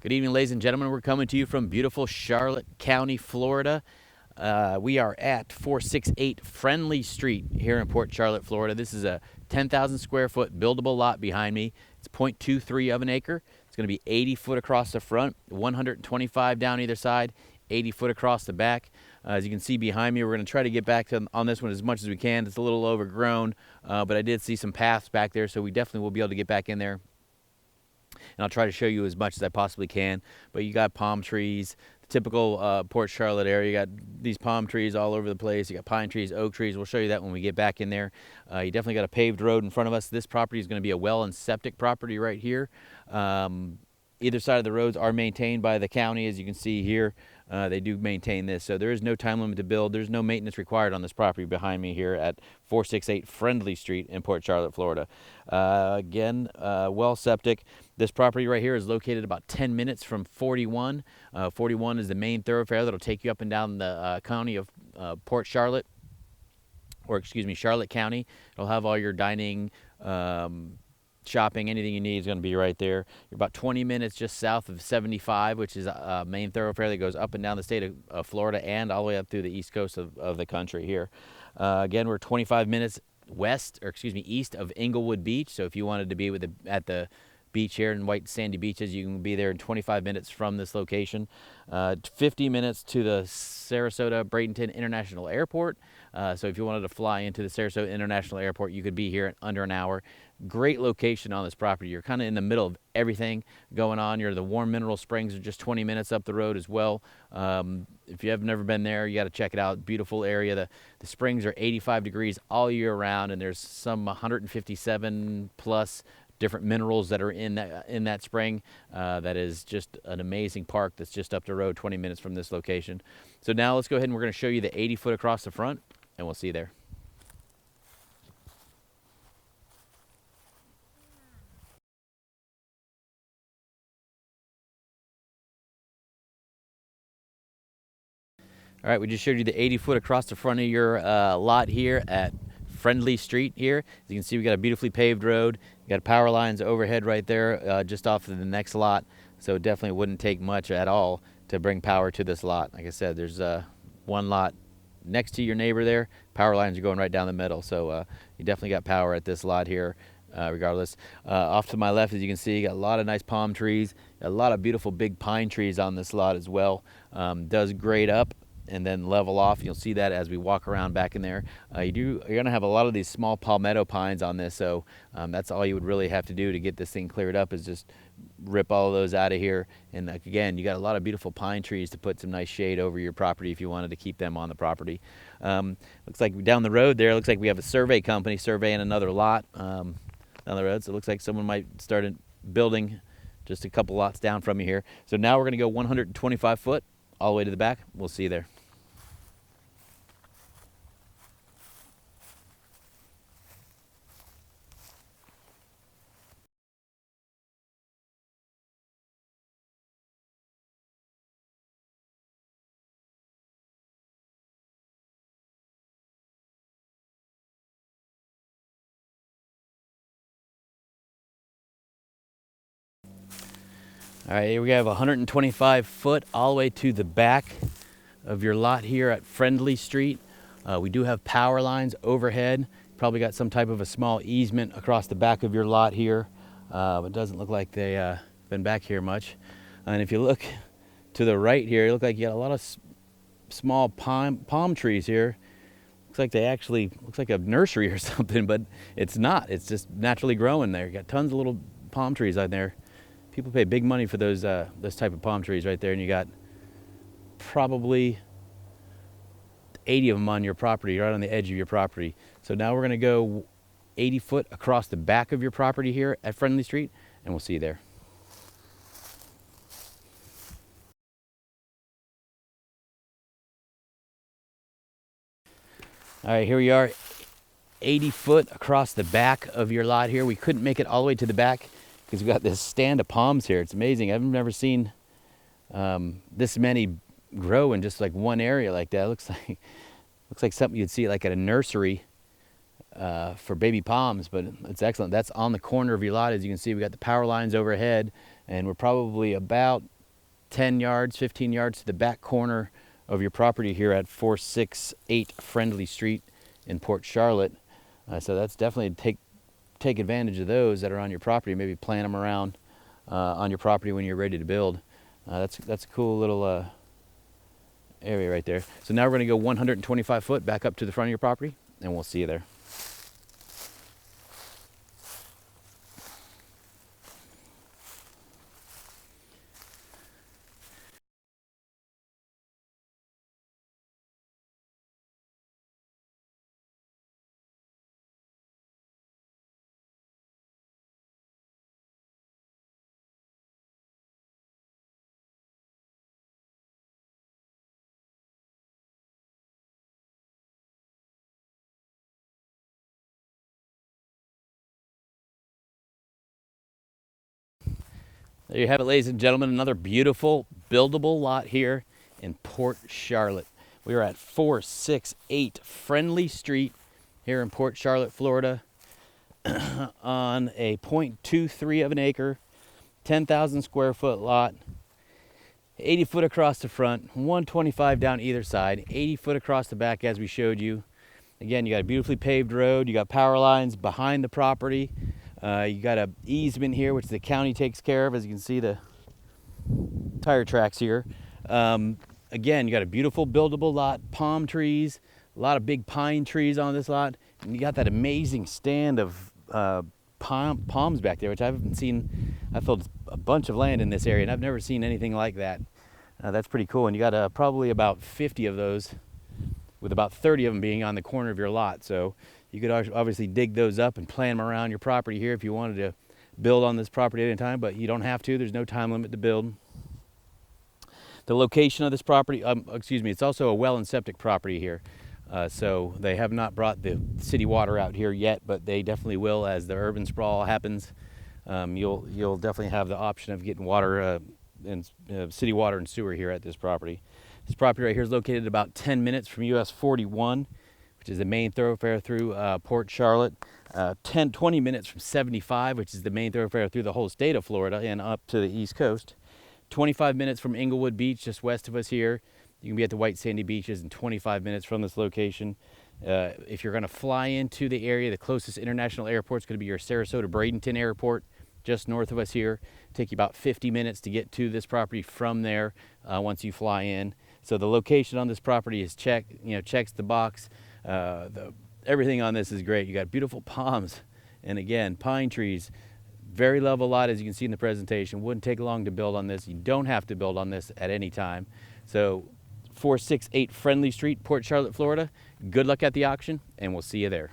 Good evening, ladies and gentlemen. We're coming to you from beautiful Charlotte County, Florida. We are at 468 Friendly Street here in Port Charlotte, Florida. This is a 10,000 square foot buildable lot behind me. It's 0.23 of an acre. It's going to be 80 foot across the front, 125 down either side, 80 foot across the back. As you can see behind me, we're going to try to get back on this one as much as we can. It's a little overgrown, but I did see some paths back there, so we definitely will be able to get back in there. And I'll try to show you as much as I possibly can. But you got palm trees, the typical Port Charlotte area. You got these palm trees all over the place. You got pine trees, oak trees. We'll show you that when we get back in there. You definitely got a paved road in front of us. This property is going to be a well and septic property right here. Either side of the roads are maintained by the county, as you can see here. They do maintain this, so there is no time limit to build. There's no maintenance required on this property behind me here at 468 Friendly Street in Port Charlotte, Florida. Again, well septic. This property right here is located about 10 minutes from 41. 41 is the main thoroughfare that'll take you up and down the county of Port Charlotte, or excuse me, Charlotte County. It'll have all your dining, shopping, anything you need is going to be right there. You're about 20 minutes just south of 75, which is a main thoroughfare that goes up and down the state of Florida and all the way up through the east coast of the country here. Again, we're 25 minutes east of Inglewood Beach. So if you wanted to be at the beach here in white sandy beaches, you can be there in 25 minutes from this location. 50 minutes to the Sarasota Bradenton International Airport. So if you wanted to fly into the Sarasota International Airport, you could be here in under an hour. Great location on this property. You're kind of in the middle of everything going on. The warm mineral springs are just 20 minutes up the road as well. If you have never been there, you got to check it out. Beautiful area. The springs are 85 degrees all year round, and there's some 157 plus different minerals that are in that spring. That is just an amazing park that's just up the road 20 minutes from this location. So now let's go ahead and we're going to show you the 80 foot across the front, and we'll see you there. All right, we just showed you the 80 foot across the front of your lot here at Friendly Street here. As you can see, we got a beautifully paved road. You got power lines overhead right there, just off of the next lot. So it definitely wouldn't take much at all to bring power to this lot. Like I said, there's one lot next to your neighbor there. Power lines are going right down the middle. So you definitely got power at this lot here. Regardless, off to my left, as you can see, you got a lot of nice palm trees, a lot of beautiful big pine trees on this lot as well. Does grade up and then level off. You'll see that as we walk around back in there. You're going to have a lot of these small palmetto pines on this, so that's all you would really have to do to get this thing cleared up, is just rip all of those out of here. And again, you got a lot of beautiful pine trees to put some nice shade over your property if you wanted to keep them on the property. Looks like down the road there, looks like we have a survey company surveying another lot down the road, so it looks like someone might start building just a couple lots down from you here. So now we're going to go 125 foot all the way to the back. We'll see you there. All right, here we have 125 foot all the way to the back of your lot here at Friendly Street. We do have power lines overhead. Probably got some type of a small easement across the back of your lot here. It doesn't look like they been back here much. And if you look to the right here, you look like you got a lot of small palm trees here. Looks like looks like a nursery or something, but it's not. It's just naturally growing there. You got tons of little palm trees out there. People pay big money for those type of palm trees right there, and you got probably 80 of them on your property, right on the edge of your property. So now we're going to go 80 foot across the back of your property here at Friendly Street, and we'll see you there. All right, here we are, 80 foot across the back of your lot here. We couldn't make it all the way to the back because we got this stand of palms here. It's amazing. I've never seen this many grow in just like one area like that. It looks like something you'd see like at a nursery for baby palms, but it's excellent. That's on the corner of your lot. As you can see, we got the power lines overhead. and we're probably about 10 yards, 15 yards to the back corner of your property here at 468 Friendly Street in Port Charlotte. So that's definitely take advantage of those that are on your property. Maybe plant them around on your property when you're ready to build. That's a cool little area right there. So now we're going to go 125 foot back up to the front of your property, and we'll see you there. There you have it, ladies and gentlemen, another beautiful buildable lot here in Port Charlotte. We are at 468 Friendly Street here in Port Charlotte, Florida, on a 0.23 of an acre, 10,000 square foot lot, 80 foot across the front, 125 down either side, 80 foot across the back as we showed you. Again, you got a beautifully paved road, you got power lines behind the property. You got a easement here, which the county takes care of, as you can see the tire tracks here. Again, you got a beautiful buildable lot, palm trees, a lot of big pine trees on this lot, and you got that amazing stand of palms back there, which I haven't seen. I filled a bunch of land in this area, and I've never seen anything like that. That's pretty cool, and you got probably about 50 of those, with about 30 of them being on the corner of your lot. So you could obviously dig those up and plant them around your property here if you wanted to build on this property at any time, but you don't have to. There's no time limit to build. The location of this property, it's also a well and septic property here. So they have not brought the city water out here yet, but they definitely will as the urban sprawl happens. You'll definitely have the option of getting water and city water and sewer here at this property. This property right here is located about 10 minutes from US 41, which is the main thoroughfare through Port Charlotte. 20 minutes from 75, which is the main thoroughfare through the whole state of Florida and up to the East Coast. 25 minutes from Inglewood Beach, just west of us here. You can be at the White Sandy Beaches in 25 minutes from this location. If you're going to fly into the area, the closest international airport is going to be your Sarasota-Bradenton Airport, just north of us here. Take you about 50 minutes to get to this property from there once you fly in. So the location on this property is checks the box. Everything on this is great. You got beautiful palms, and again, pine trees. Very level lot, as you can see in the presentation. Wouldn't take long to build on this. You don't have to build on this at any time. So 468 Friendly Street, Port Charlotte, Florida. Good luck at the auction, and we'll see you there.